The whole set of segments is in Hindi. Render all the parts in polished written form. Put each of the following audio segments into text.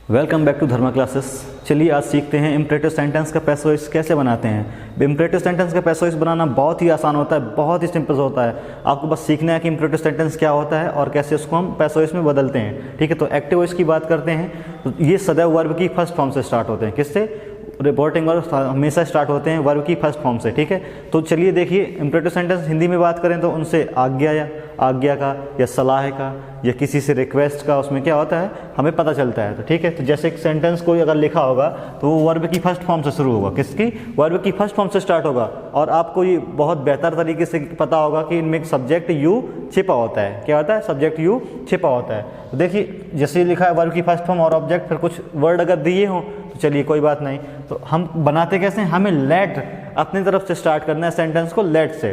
Welcome back to Dharma classes. चलिए आज सीखते हैं इम्परेटिव सेंटेंस का पैसोइस कैसे बनाते हैं। इम्परेटिव सेंटेंस का पैसोइस बनाना बहुत ही आसान होता है, बहुत ही सिंपल होता है। आपको बस सीखना है कि इम्परेटिव सेंटेंस क्या होता है और कैसे उसको हम पैसोइस में बदलते हैं। ठीक है, तो एक्टिव वॉइस की बात करते हैं तो ये सदैव वर्ब की फर्स्ट फॉर्म से स्टार्ट होते हैं। किससे? रिपोर्टिंग वर्ब हमेशा स्टार्ट होते हैं वर्ब की फर्स्ट फॉर्म से। ठीक है, तो चलिए देखिए इम्परेटिव सेंटेंस हिंदी में बात करें तो उनसे आज्ञा का या सलाह का या किसी से रिक्वेस्ट का उसमें क्या होता है हमें पता चलता है। तो ठीक है, तो जैसे एक सेंटेंस कोई अगर लिखा होगा तो वो वर्ब की फर्स्ट फॉर्म से शुरू होगा। किसकी? वर्ब की फर्स्ट फॉर्म से स्टार्ट होगा। और आपको ये बहुत बेहतर तरीके से पता होगा कि इनमें एक सब्जेक्ट यू छिपा होता है। क्या होता है? सब्जेक्ट यू छिपा होता है। तो देखिए जैसे लिखा है वर्ब की फर्स्ट फॉर्म और ऑब्जेक्ट, फिर कुछ वर्ड अगर दिए हों तो चलिए कोई बात नहीं। तो हम बनाते कैसे हैं? हमें लेट अपनी तरफ से स्टार्ट करना है सेंटेंस को, लेट से।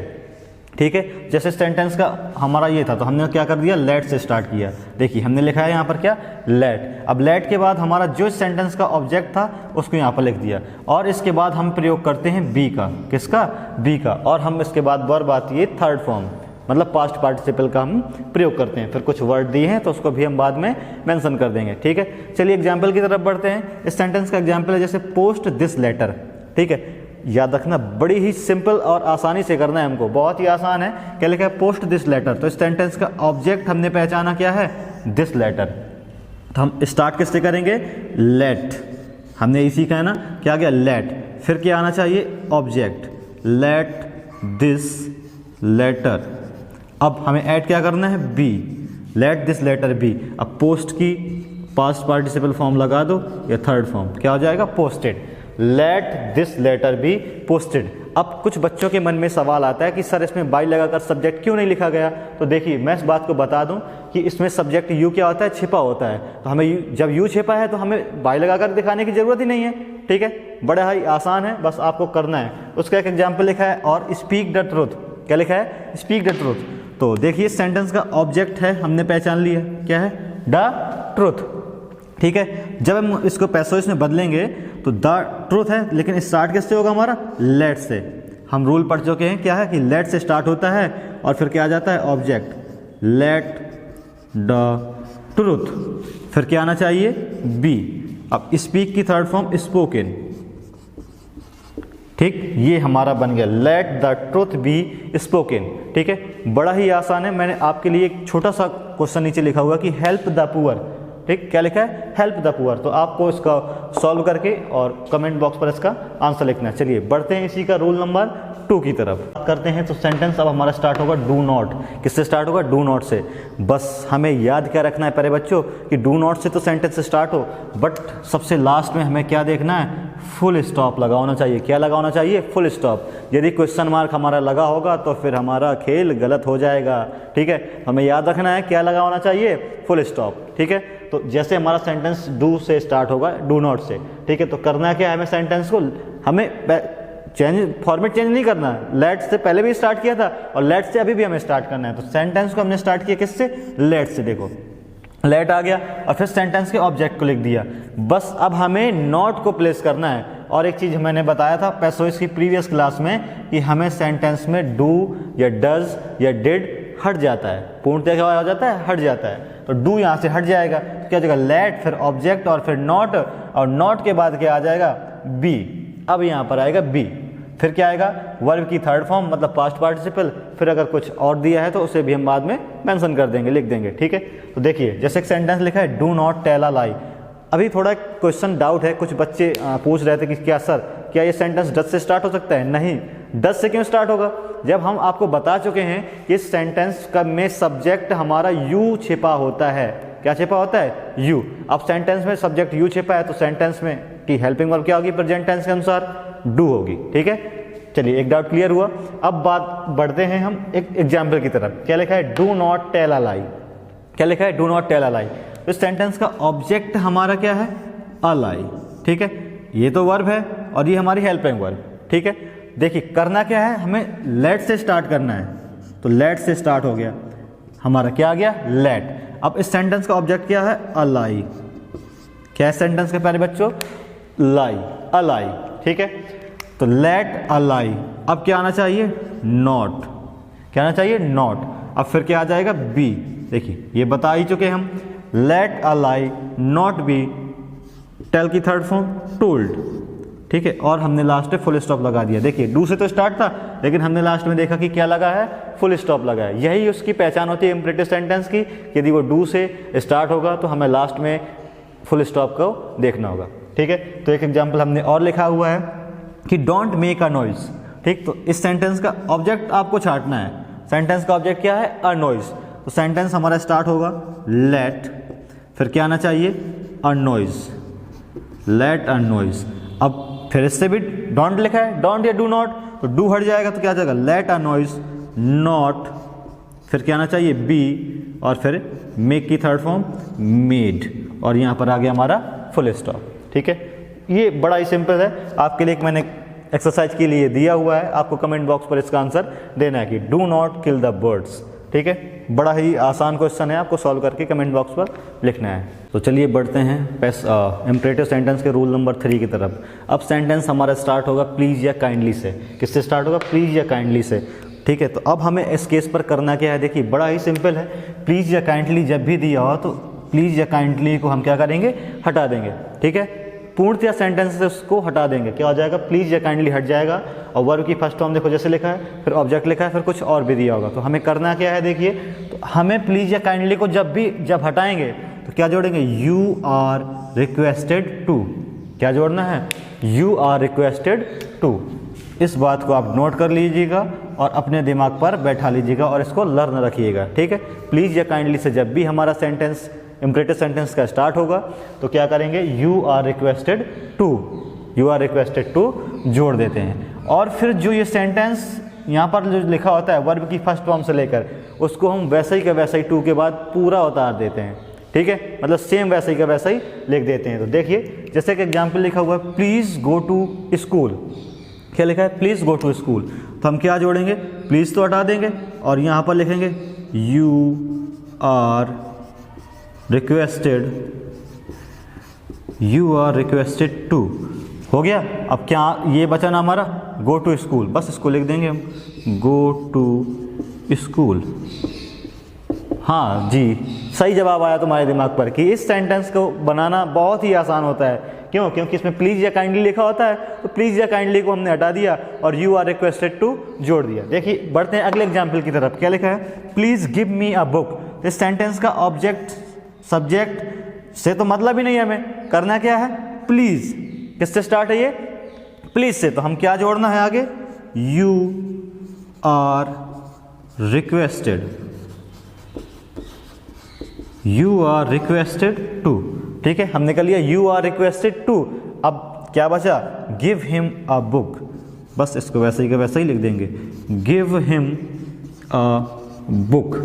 ठीक है, जैसे सेंटेंस का हमारा ये था तो हमने क्या कर दिया? लेट से स्टार्ट किया। देखिए हमने लिखा है यहाँ पर क्या? लेट। अब लेट के बाद हमारा जो सेंटेंस का ऑब्जेक्ट था उसको यहाँ पर लिख दिया और इसके बाद हम प्रयोग करते हैं बी का। किसका? बी का। और हम इसके बाद वर्ब आती है थर्ड फॉर्म, मतलब पास्ट पार्टिसिपल का हम प्रयोग करते हैं। फिर कुछ वर्ड दिए हैं तो उसको भी हम बाद में मेंशन कर देंगे। ठीक है, चलिए एग्जाम्पल की तरफ बढ़ते हैं। इस सेंटेंस का एग्जाम्पल है जैसे पोस्ट दिस लेटर। ठीक है, याद रखना बड़ी ही सिंपल और आसानी से करना है हमको, बहुत ही आसान है। क्या लिखा है? Post this letter. तो इस सेंटेंस का ऑब्जेक्ट हमने पहचाना क्या है? This letter. तो हम स्टार्ट किससे करेंगे? लेट। हमने इसी का है ना, क्या गया? लेट। फिर क्या आना चाहिए? ऑब्जेक्ट। Let this letter. अब हमें ऐड क्या करना है? Be. Let this letter be. अब पोस्ट की पास्ट पार्टिसिपल फॉर्म लगा दो या थर्ड फॉर्म, क्या हो जाएगा? Posted. Let this letter be posted. अब कुछ बच्चों के मन में सवाल आता है कि सर इसमें बाई लगाकर सब्जेक्ट क्यों नहीं लिखा गया? तो देखिए मैं इस बात को बता दूं कि इसमें सब्जेक्ट यू क्या होता है? छिपा होता है। तो हमें जब यू छिपा है तो हमें बाई लगाकर दिखाने की जरूरत ही नहीं है। ठीक है, बड़ा ही आसान है, बस आपको करना है। उसका एक एग्जाम्पल लिखा है और स्पीक द ट्रूथ। क्या लिखा है? Speak the truth. तो देखिए सेंटेंस का ऑब्जेक्ट है, हमने पहचान लिया क्या है? The truth. ठीक है, जब हम इसको पैसोइस में बदलेंगे तो द ट्रूथ है, लेकिन स्टार्ट किससे होगा हमारा? लेट से। हम रूल पढ़ चुके हैं क्या है कि लेट से स्टार्ट होता है और फिर क्या आ जाता है? ऑब्जेक्ट। Let the truth. फिर क्या आना चाहिए? बी। अब स्पीक की थर्ड फॉर्म स्पोकन। ठीक, ये हमारा बन गया let the truth be spoken. ठीक है, बड़ा ही आसान है। मैंने आपके लिए एक छोटा सा क्वेश्चन नीचे लिखा हुआ कि हेल्प द पुअर। ठीक, क्या लिखा है? Help the poor. तो आपको इसका सॉल्व करके और कमेंट बॉक्स पर इसका आंसर लिखना है। चलिए बढ़ते हैं इसी का रूल नंबर 2 की तरफ करते हैं। तो सेंटेंस अब हमारा स्टार्ट होगा डू नॉट। किससे स्टार्ट होगा? डू नॉट से। बस हमें याद क्या रखना है प्यारे बच्चों कि डू नॉट से तो सेंटेंस स्टार्ट हो, बट सबसे लास्ट में हमें क्या देखना है? फुल स्टॉप लगा होना चाहिए। क्या लगा होना चाहिए? Full stop. यदि क्वेश्चन मार्क हमारा लगा होगा तो फिर हमारा खेल गलत हो जाएगा। ठीक है, हमें याद रखना है क्या लगा होना चाहिए? Full stop. ठीक है, तो जैसे हमारा सेंटेंस डू से स्टार्ट होगा, डू नॉट से। ठीक है, तो करना क्या है हमें? सेंटेंस को हमें चेंज, फॉर्मेट चेंज नहीं करना है। लेट से पहले भी स्टार्ट किया था और लेट से अभी भी हमें स्टार्ट करना है। तो सेंटेंस को हमने स्टार्ट किया किससे? लेट से। देखो लेट आ गया और फिर सेंटेंस के ऑब्जेक्ट को लिख दिया। बस अब हमें नॉट को प्लेस करना है। और एक चीज मैंने बताया था पैसोइस की प्रीवियस क्लास में कि हमें सेंटेंस में डू या डज या डिड हट जाता है। पूर्णतः क्या हो जाता है? हट जाता है। तो डू यहाँ से हट जाएगा तो क्या जाएगा? लेट, फिर ऑब्जेक्ट और फिर नॉट, और नॉट के बाद क्या आ जाएगा? बी। अब यहाँ पर आएगा बी। फिर क्या आएगा? वर्ब की थर्ड फॉर्म, मतलब पास्ट पार्टिसिपल। फिर अगर कुछ और दिया है तो उसे भी हम बाद में मेंशन कर देंगे, लिख देंगे। ठीक है, तो देखिए जैसे एक सेंटेंस लिखा है डू नॉट टेल अ लाई। अभी थोड़ा क्वेश्चन डाउट है, कुछ बच्चे पूछ रहे थे कि क्या सर क्या ये सेंटेंस डज से स्टार्ट हो सकता है? नहीं, डज से क्यों स्टार्ट होगा? जब हम आपको बता चुके हैं कि इस सेंटेंस का में सब्जेक्ट हमारा यू छिपा होता है। क्या छिपा होता है? यू। अब सेंटेंस में सब्जेक्ट यू छिपा है तो सेंटेंस में की हेल्पिंग वर्ब क्या होगी? प्रेजेंट टेंस के अनुसार डू होगी। ठीक है, चलिए एक डाउट क्लियर हुआ। अब बात बढ़ते हैं हम एक एग्जाम्पल की तरफ। क्या लिखा है? डू नॉट टेल अ लाई। क्या लिखा है? डू नॉट टेल अ लाई। इस सेंटेंस का ऑब्जेक्ट हमारा क्या है? अ लाई। ठीक है, ये तो वर्ब है और ये हमारी हेल्पिंग वर्ब। ठीक है, देखिए करना क्या है? हमें लेट से स्टार्ट करना है। तो लेट से स्टार्ट हो गया, हमारा क्या आ गया? लेट। अब इस सेंटेंस का ऑब्जेक्ट क्या है? अ लाई। क्या है सेंटेंस के प्यारे बच्चों? लाई, अ लाई। ठीक है, तो लेट अ लाई। अब क्या आना चाहिए? नॉट। क्या आना चाहिए? नॉट। अब फिर क्या आ जाएगा? बी। देखिए ये बता ही चुके हम, let a lie not be tell की थर्ड फॉर्म टोल्ड, ठीक है, और हमने लास्ट में फुल स्टॉप लगा दिया। देखिए डू से तो स्टार्ट था, लेकिन हमने लास्ट में देखा कि क्या लगा है, फुल स्टॉप लगा है। यही उसकी पहचान होती है इम्परेटिव सेंटेंस की, यदि वो डू से स्टार्ट होगा तो हमें लास्ट में फुल स्टॉप को देखना होगा, ठीक है। तो एक एग्जाम्पल हमने और लिखा हुआ है कि डोंट मेक अ नॉइज, ठीक। तो इस सेंटेंस का ऑब्जेक्ट आपको छांटना है। सेंटेंस का ऑब्जेक्ट क्या है, अ नॉइज। तो सेंटेंस हमारा स्टार्ट होगा लेट, फिर क्या आना चाहिए, a noise, let a noise. अब फिर इससे भी डोंट लिखा है, डोंट या डू नॉट, तो डू हट जाएगा तो क्या आ जाएगा, लेट अ नॉइज नॉट, फिर क्या आना चाहिए, बी, और फिर मेक की थर्ड फॉर्म मेड, और यहाँ पर आ गया हमारा फुल स्टॉप, ठीक है। ये बड़ा ही सिंपल है, आपके लिए मैंने एक्सरसाइज के लिए दिया हुआ है, आपको कमेंट बॉक्स पर इसका आंसर देना है कि do not kill the birds, ठीक है। बड़ा ही आसान क्वेश्चन है, आपको सॉल्व करके कमेंट बॉक्स पर लिखना है। तो चलिए बढ़ते हैं इम्परेटिव सेंटेंस के रूल नंबर 3 की तरफ। अब सेंटेंस हमारा स्टार्ट होगा प्लीज़ या काइंडली से। किससे स्टार्ट होगा, प्लीज़ या काइंडली से, ठीक है। तो अब हमें इस केस पर करना क्या है, देखिए बड़ा ही सिंपल है। प्लीज़ या काइंडली जब भी दिया हो तो प्लीज़ या काइंडली को हम क्या करेंगे, हटा देंगे, ठीक है। पूर्णतया सेंटेंस से उसको हटा देंगे, क्या हो जाएगा, प्लीज़ या काइंडली हट जाएगा, और वर्ब की फर्स्ट फॉर्म देखो जैसे लिखा है, फिर ऑब्जेक्ट लिखा है, फिर कुछ और भी दिया होगा। तो हमें करना क्या है, देखिए तो हमें प्लीज़ या काइंडली को जब हटाएंगे तो क्या जोड़ेंगे, यू आर रिक्वेस्टेड टू, क्या जोड़ना है, यू आर रिक्वेस्टेड टू। इस बात को आप नोट कर लीजिएगा और अपने दिमाग पर बैठा लीजिएगा और इसको लर्न रखिएगा, ठीक है। प्लीज़ या काइंडली से जब भी हमारा सेंटेंस इम्परेटिव सेंटेंस का स्टार्ट होगा तो क्या करेंगे, you are requested to, you are requested to जोड़ देते हैं। और फिर जो ये सेंटेंस यहाँ पर जो लिखा होता है वर्ब की फर्स्ट फॉर्म से लेकर, उसको हम वैसा ही का वैसा ही टू के बाद पूरा उतार देते हैं, ठीक है, मतलब सेम वैसा ही का वैसा ही लिख देते हैं। तो देखिए जैसे कि एग्जाम्पल लिखा हुआ है प्लीज़ गो टू स्कूल, क्या लिखा है, प्लीज़ गो टू स्कूल, तो हम क्या जोड़ेंगे, प्लीज़ तो हटा देंगे और यहाँ पर लिखेंगे you are requested, you are requested to, हो गया। अब क्या ये बचा ना हमारा, गो टू स्कूल, बस इसको लिख देंगे हम, गो टू स्कूल। हाँ जी, सही जवाब आया तुम्हारे दिमाग पर कि इस सेंटेंस को बनाना बहुत ही आसान होता है। क्यों, क्योंकि इसमें प्लीज़ या काइंडली लिखा होता है, तो प्लीज़ या काइंडली को हमने हटा दिया और यू आर रिक्वेस्टेड टू जोड़ दिया। देखिए बढ़ते हैं अगले एग्जाम्पल की तरफ, क्या लिखा है, please give me a book. इस सेंटेंस का ऑब्जेक्ट सब्जेक्ट से तो मतलब ही नहीं है, हमें करना क्या है, प्लीज़, किससे स्टार्ट है ये, प्लीज़ से, तो हम क्या जोड़ना है आगे, you are requested, you are requested to, ठीक है। हमने कर लिया यू आर रिक्वेस्टेड टू। अब क्या बचा, गिव हिम अ बुक, बस इसको वैसे ही का वैसे ही लिख देंगे, गिव हिम अ बुक।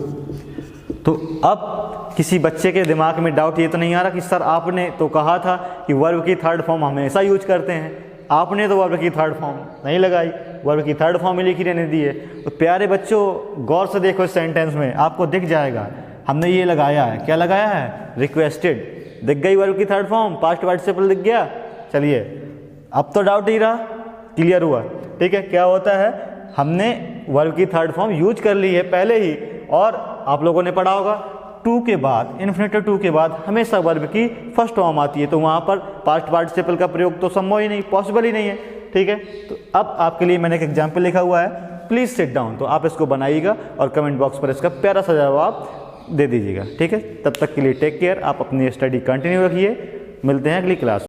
तो अब किसी बच्चे के दिमाग में डाउट ये तो नहीं आ रहा कि सर आपने तो कहा था कि वर्ब की थर्ड फॉर्म हमेशा यूज करते हैं, आपने तो वर्ब की थर्ड फॉर्म नहीं लगाई, वर्ब की थर्ड फॉर्म ही लिखी रहने दी है। तो प्यारे बच्चों गौर से देखो इस सेंटेंस में, आपको दिख जाएगा हमने ये लगाया है, क्या लगाया है, रिक्वेस्टेड, दिख गई वर्ब की थर्ड फॉर्म, पास्ट पार्टिसिपल दिख गया। चलिए अब तो डाउट ही रहा, क्लियर हुआ, ठीक है। क्या होता है, हमने वर्ब की थर्ड फॉर्म यूज कर ली है पहले ही, और आप लोगों ने पढ़ा होगा टू के बाद, इन्फिनेटिव टू के बाद हमेशा वर्ब की फर्स्ट फॉर्म आती है, तो वहाँ पर पास्ट पार्टिसिपल का प्रयोग तो संभव ही नहीं, पॉसिबल ही नहीं है, ठीक है। तो अब आपके लिए मैंने एक एग्जाम्पल लिखा हुआ है, प्लीज़ सिट डाउन, तो आप इसको बनाइएगा और कमेंट बॉक्स पर इसका प्यारा सा जवाब दे दीजिएगा, ठीक है। तब तक के लिए टेक केयर, आप अपनी स्टडी कंटिन्यू रखिए, मिलते हैं अगली क्लास।